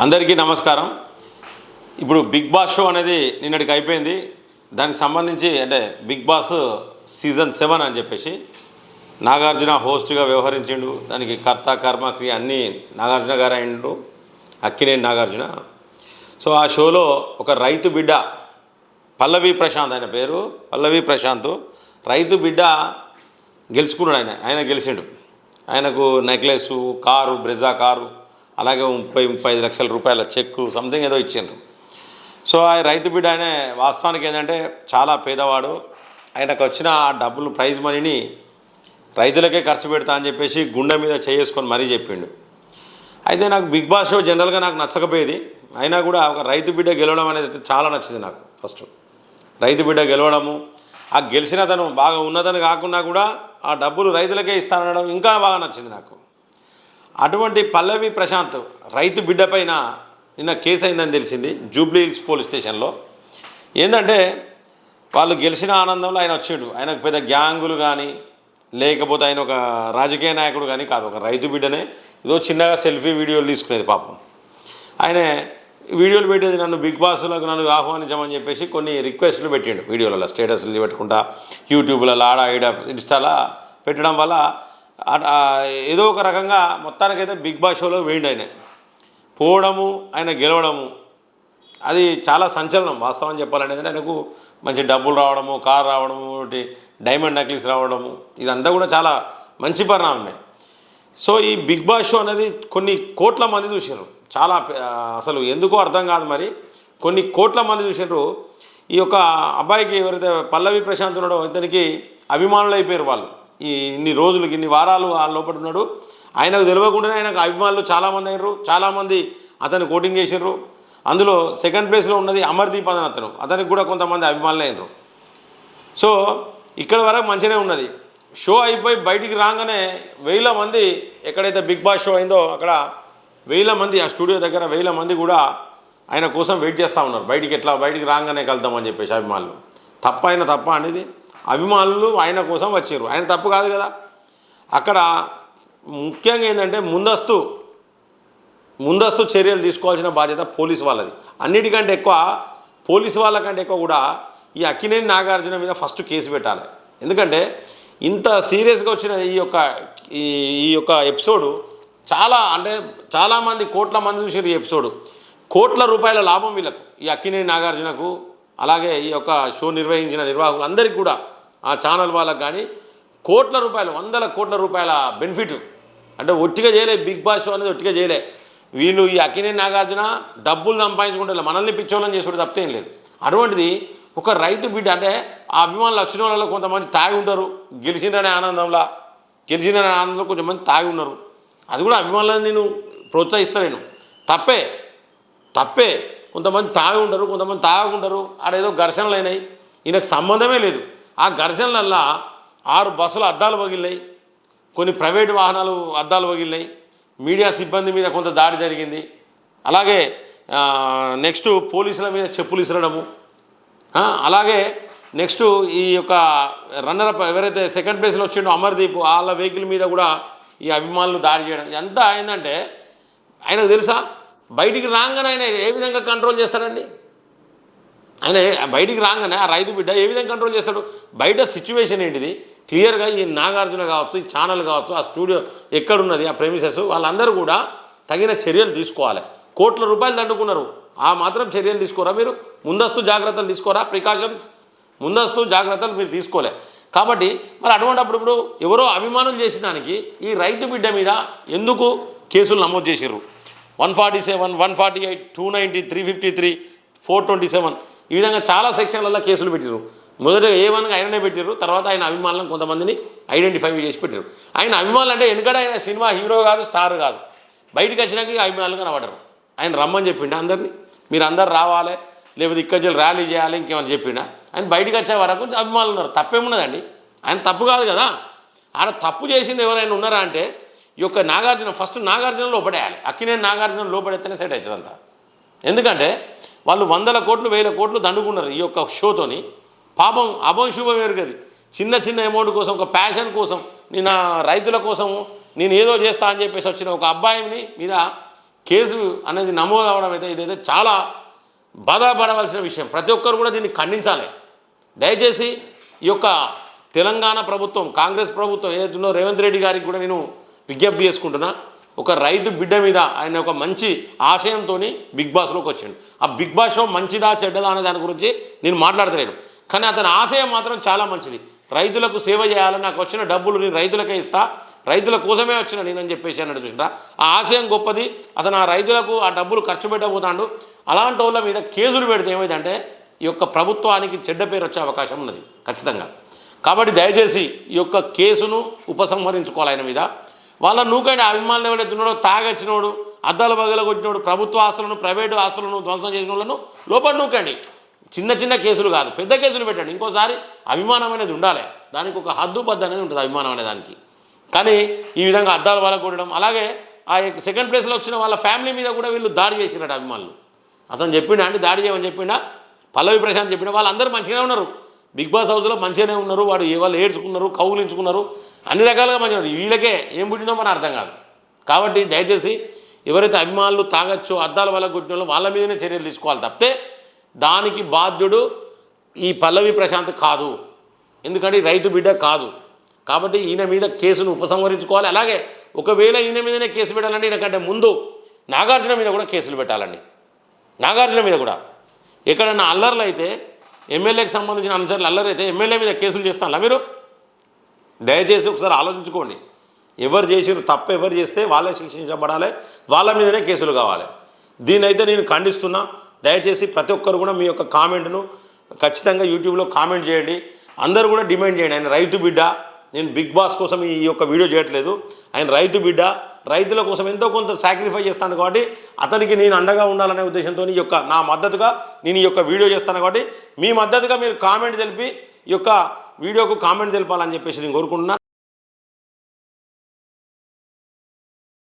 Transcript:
అందరికీ నమస్కారం. ఇప్పుడు బిగ్ బాస్ షో అనేది నిన్నటికి అయిపోయింది. దానికి సంబంధించి అంటే బిగ్ బాస్ సీజన్ 7 అని చెప్పేసి నాగార్జున హోస్ట్గా వ్యవహరించిండు. దానికి కర్త కర్మ క్రియ అన్నీ నాగార్జున గారు అయిండు, అక్కినేని నాగార్జున. సో ఆ షోలో ఒక రైతు బిడ్డ పల్లవి ప్రశాంత్, ఆయన పేరు పల్లవి ప్రశాంత్, రైతు బిడ్డ గెలుచుకున్నాడు. ఆయన గెలిచిండు. ఆయనకు నెక్లెస్, కారు, బ్రెజా కారు, అలాగే 30-35 లక్షల రూపాయల చెక్కు సంథింగ్ ఏదో ఇచ్చిండ్రు. సో ఆ రైతు బిడ్డ ఆయన వాస్తవానికి ఏంటంటే చాలా పేదవాడు. ఆయనకు వచ్చిన ఆ డబ్బులు ప్రైజ్ మనీని రైతులకే ఖర్చు పెడతా అని చెప్పేసి గుండె మీద చేసుకొని మరీ చెప్పిండు. అయితే నాకు బిగ్ బాస్ షో జనరల్గా నాకు నచ్చకపోయేది. అయినా కూడా ఒక రైతు బిడ్డ గెలవడం అనేది చాలా నచ్చింది నాకు. ఫస్ట్ రైతు బిడ్డ గెలవడము, ఆ గెలిచిన తను బాగా ఉన్నతను కాకుండా కూడా ఆ డబ్బులు రైతులకే ఇస్తానడం ఇంకా బాగా నచ్చింది నాకు. అటువంటి పల్లవి ప్రశాంత్ రైతు బిడ్డ పైన నిన్న కేసు అయిందని తెలిసింది జూబ్లీ హిల్స్ పోలీస్ స్టేషన్లో. ఏంటంటే వాళ్ళు గెలిచిన ఆనందంలో ఆయన వచ్చిండు. ఆయనకు పెద్ద గ్యాంగులు కానీ లేకపోతే ఆయన ఒక రాజకీయ నాయకుడు కానీ కాదు, ఒక రైతు బిడ్డనే. ఏదో చిన్నగా సెల్ఫీ వీడియోలు తీసుకునేది పాపం. ఆయన వీడియోలు పెట్టేది, నన్ను బిగ్ బాస్లకు నన్ను ఆహ్వానించమని చెప్పేసి కొన్ని రిక్వెస్ట్లు పెట్టిండు. వీడియోలలో స్టేటస్లు పెట్టుకుంటా, యూట్యూబ్లలో ఆడ ఈడ ఇన్స్టాలా పెట్టడం వల్ల ఏదో ఒక రకంగా మొత్తానికైతే బిగ్ బాస్ షోలో వేయండి. ఆయన పోవడము, ఆయన గెలవడము, అది చాలా సంచలనం. వాస్తవం చెప్పాలనేది ఆయనకు మంచి డబ్బులు రావడము, కారు రావడము, డైమండ్ నెక్లెస్ రావడము, ఇదంతా కూడా చాలా మంచి పరిణామమే. సో ఈ బిగ్ బాస్ షో అనేది కొన్ని కోట్ల మంది చూసారు. చాలా అసలు ఎందుకో అర్థం కాదు, మరి కొన్ని కోట్ల మంది చూసారు. ఈ యొక్క అబ్బాయికి ఎవరైతే పల్లవి ప్రశాంత్ ఉన్నాడో ఇతనికి అభిమానులు అయిపోయారు వాళ్ళు. ఇన్ని రోజులకి, ఇన్ని వారాలు ఆ లోపల ఉన్నాడు. ఆయనకు తెలియకుండానే ఆయనకు అభిమానులు చాలామంది అయ్యారు. చాలామంది అతను కోటింగ్ చేసారు. అందులో సెకండ్ ప్లేస్లో ఉన్నది అమర్దీప్ అని అతనికి కూడా కొంతమంది అభిమానులు అయినారు. సో ఇక్కడ వరకు మంచిగానే ఉన్నది. షో అయిపోయి బయటికి రాగానే 1000 మంది, ఎక్కడైతే బిగ్ బాస్ షో అయిందో అక్కడ 1000 మంది, ఆ స్టూడియో దగ్గర 1000 మంది కూడా ఆయన కోసం వెయిట్ చేస్తూ ఉన్నారు. బయటికి రాగానే కలుద్దామని చెప్పేసి అభిమానులు. తప్ప అనేది అభిమానులు ఆయన కోసం వచ్చారు. ఆయన తప్పు కాదు కదా. అక్కడ ముఖ్యంగా ఏంటంటే ముందస్తు చర్యలు తీసుకోవాల్సిన బాధ్యత పోలీసు వాళ్ళది. అన్నిటికంటే ఎక్కువ పోలీసు వాళ్ళకంటే ఎక్కువ కూడా ఈ అక్కినేని నాగార్జున మీద ఫస్ట్ కేసు పెట్టాలి. ఎందుకంటే ఇంత సీరియస్గా వచ్చిన ఈ యొక్క ఎపిసోడు చాలామంది కోట్ల మంది చూసారు. ఈ ఎపిసోడు కోట్ల రూపాయల లాభం వీళ్ళకు, ఈ అక్కినేని నాగార్జునకు, అలాగే ఈ యొక్క షో నిర్వహించిన నిర్వాహకులందరికీ కూడా, ఆ ఛానల్ వాళ్ళకు కానీ కోట్ల రూపాయలు, 100 కోట్ల రూపాయల బెనిఫిట్. అంటే ఒట్టిగా చేయలే, బిగ్ బాస్ షో అనేది ఒట్టిగా చేయలే. వీళ్ళు ఈ అక్కినేని నాగార్జున డబ్బులు సంపాదించుకుంటే మనల్ని పిచ్చోళ్ళని చేసుకుంటే తప్పేం లేదు. అటువంటిది ఒక రైతు బిడ్డ, అంటే ఆ అభిమానులు వచ్చిన వాళ్ళలో కొంతమంది తాగి ఉంటారు. గెలిచిందనే ఆనందంలో కొంచెంమంది తాగి ఉన్నారు. అది కూడా అభిమానులను నేను ప్రోత్సహిస్తలేను. తప్పే. కొంతమంది తాగి ఉంటారు, కొంతమంది తాగుంటారు. ఆడేదో ఘర్షణలు అయినాయి, ఈయనకు సంబంధమే లేదు. ఆ ఘర్షణలల్లో 6 బస్సులు అద్దాలు పగిలినాయి, కొన్ని ప్రైవేటు వాహనాలు అద్దాలు పగిలినాయి, మీడియా సిబ్బంది మీద కొంత దాడి జరిగింది. అలాగే నెక్స్ట్ పోలీసుల మీద చెప్పులు ఇసరడము, అలాగే నెక్స్ట్ ఈ యొక్క రన్నర్ ఎవరైతే సెకండ్ ప్లేస్లో వచ్చిండో అమర్దీప్, వాళ్ళ వెహికల్ మీద కూడా ఈ అభిమానులు దాడి చేయడం. ఎంత అయిందంటే ఆయనకు తెలుసా, బయటికి రాగానే ఆయన ఏ విధంగా కంట్రోల్ చేస్తాడండి. ఆయన బయటికి రాగానే ఆ రైతు బిడ్డ ఏ విధంగా కంట్రోల్ చేస్తాడు. బయట సిచ్యువేషన్ ఏంటిది క్లియర్గా ఈ నాగార్జున కావచ్చు, ఈ ఛానల్ కావచ్చు, ఆ స్టూడియో ఎక్కడున్నది, ఆ ప్రెమిసెస్, వాళ్ళందరూ కూడా తగిన చర్యలు తీసుకోవాలి. కోట్ల రూపాయలు దండుకున్నారు, ఆ మాత్రం చర్యలు తీసుకోరా మీరు? ముందస్తు జాగ్రత్తలు తీసుకోరా? ప్రికాషన్స్, ముందస్తు జాగ్రత్తలు మీరు తీసుకోలే. కాబట్టి మరి అటువంటిప్పుడు ఇప్పుడు ఎవరో అభిమానులు చేసిన దానికి ఈ రైతు బిడ్డ మీద ఎందుకు కేసులు నమోదు చేసిర్రు? 147, 148, 290, 353, 427 ఈ విధంగా చాలా సెక్షన్లలో కేసులు పెట్టారు. మొదట A1గా ఆయననే పెట్టారు, తర్వాత ఆయన అభిమానులను కొంతమందిని ఐడెంటిఫై చేసి పెట్టారు. ఆయన అభిమానులు అంటే ఎందుకంటే ఆయన సినిమా హీరో కాదు, స్టార్ కాదు. బయటకు వచ్చినాక అభిమానులు కనబడరు. ఆయన రమ్మని చెప్పిండు అందరినీ, మీరు అందరు రావాలి, లేకపోతే ఇక్కడ ర్యాలీ చేయాలి, ఇంకేమైనా చెప్పిండా. ఆయన బయటకు వచ్చే వరకు అభిమానులు ఉన్నారు. తప్పేమున్నదండి, ఆయన తప్పు కాదు కదా. ఆయన తప్పు చేసింది ఎవరైనా ఉన్నారా అంటే ఈ యొక్క నాగార్జున, ఫస్ట్ నాగార్జున లోపడేయాలి. అక్కినేని నాగార్జున లోపడెత్తనే సెట్ అవుతుంది అంతా. ఎందుకంటే వాళ్ళు 100 కోట్లు 1000 కోట్లు దండుకున్నారు ఈ యొక్క షోతోని. పాపం అభంశుభం ఎరుగది. చిన్న అమౌంట్ కోసం, ఒక ప్యాషన్ కోసం, నేను రైతుల కోసం నేను ఏదో చేస్తా అని చెప్పేసి వచ్చిన ఒక అబ్బాయిని మీద కేసు అనేది నమోదు అవడం అయితే ఇదైతే చాలా బాధపడవలసిన విషయం. ప్రతి ఒక్కరు కూడా దీన్ని ఖండించాలి. దయచేసి ఈ యొక్క తెలంగాణ ప్రభుత్వం, కాంగ్రెస్ ప్రభుత్వం ఏదైతుందో రేవంత్ రెడ్డి గారికి కూడా నేను విజ్ఞప్తి చేసుకుంటున్నా. ఒక రైతు బిడ్డ మీద ఆయన ఒక మంచి ఆశయంతో బిగ్ బాస్లోకి వచ్చాడు. ఆ బిగ్ బాస్ షో మంచిదా చెడ్డదా అనే దాని గురించి నేను మాట్లాడతలేను, కానీ అతని ఆశయం మాత్రం చాలా మంచిది. రైతులకు సేవ చేయాలని, నాకు వచ్చిన డబ్బులు నేను రైతులకే ఇస్తా, రైతుల కోసమే వచ్చిన నేనని చెప్పేసి అన్నట్టు చూసినా ఆ ఆశయం గొప్పది. అతను ఆ రైతులకు ఆ డబ్బులు ఖర్చు పెట్టబోతాడు. అలాంటి వాళ్ళ మీద కేసులు పెడితే ఏమైందంటే ఈ యొక్క ప్రభుత్వానికి చెడ్డ పేరు వచ్చే అవకాశం ఉన్నది ఖచ్చితంగా. కాబట్టి దయచేసి ఈ యొక్క కేసును ఉపసంహరించుకోవాలి ఆయన మీద. వాళ్ళ నూకండి అభిమానులు ఎవరైతే ఉన్నాడో, తాగొచ్చినోడు, అద్దాలు బగల కొట్టినోడు, ప్రభుత్వ ఆస్తులను ప్రైవేటు ఆస్తులను ధ్వంసం చేసిన వాళ్ళను లోపల నూకండి. చిన్న చిన్న కేసులు కాదు, పెద్ద కేసులు పెట్టండి. ఇంకోసారి అభిమానం అనేది ఉండాలి, దానికి ఒక హద్దు పద్దు అనేది ఉంటుంది అభిమానం అనే దానికి. కానీ ఈ విధంగా అద్దాలు వాళ్ళ కొట్టడం, అలాగే ఆ సెకండ్ ప్లేస్లో వచ్చిన వాళ్ళ ఫ్యామిలీ మీద కూడా వీళ్ళు దాడి చేసినట్టు అభిమానులు. అతను చెప్పిండా అండి దాడి చేయమని చెప్పిండా, పల్లవి ప్రశాంత్ చెప్పినా, వాళ్ళందరూ మంచిగానే ఉన్నారు, బిగ్ బాస్ హౌస్లో మంచిగానే ఉన్నారు, వాళ్ళు ఏడ్చుకున్నారు, కౌగులించుకున్నారు, అన్ని రకాలుగా మంచిగా ఉన్నారు. వీళ్ళకే ఏం పుట్టిందో మన అర్థం కాదు. కాబట్టి దయచేసి ఎవరైతే అభిమానులు తాగొచ్చో, అద్దాల వల్ల కొట్టిన వాళ్ళ మీదనే చర్యలు తీసుకోవాలి తప్పితే దానికి బాధ్యుడు ఈ పల్లవి ప్రశాంత్ కాదు, ఎందుకంటే రైతు బిడ్డ కాదు. కాబట్టి ఈయన మీద కేసును ఉపసంహరించుకోవాలి. అలాగే ఒకవేళ ఈయన మీదనే కేసు పెట్టాలంటే ఈయనకంటే ముందు నాగార్జున మీద కూడా కేసులు పెట్టాలండి. నాగార్జున మీద కూడా ఎక్కడన్నా అల్లర్లు అయితే, ఎమ్మెల్యేకి సంబంధించిన అంశాలు అల్లరి అయితే ఎమ్మెల్యే మీద కేసులు చేస్తారా మీరు? దయచేసి ఒకసారి ఆలోచించుకోండి. ఎవరు చేసిరు తప్పు ఎవరు చేస్తే వాళ్ళే శిక్షించబడాలి, వాళ్ళ మీదనే కేసులు కావాలి. దీనైతే నేను ఖండిస్తున్నా. దయచేసి ప్రతి ఒక్కరు కూడా మీ యొక్క కామెంట్ను ఖచ్చితంగా యూట్యూబ్లో కామెంట్ చేయండి. అందరూ కూడా డిమాండ్ చేయండి, ఆయన రైతు బిడ్డ, నేను బిగ్ బాస్ కోసం ఈ యొక్క వీడియో చేయట్లేదు, ఆయన రైతు బిడ్డ, రైతుల కోసం ఎంతో కొంత సాక్రిఫై చేస్తాను కాబట్టి అతనికి నేను అండగా ఉండాలనే ఉద్దేశంతో ఈ యొక్క నా మద్దతుగా నేను ఈ యొక్క వీడియో చేస్తాను. కాబట్టి మీ మద్దతుగా మీరు కామెంట్ తెలిపి ఈ యొక్క వీడియోకు కామెంట్ తెలపాలని చెప్పేసి నేను కోరుకుంటున్నాను.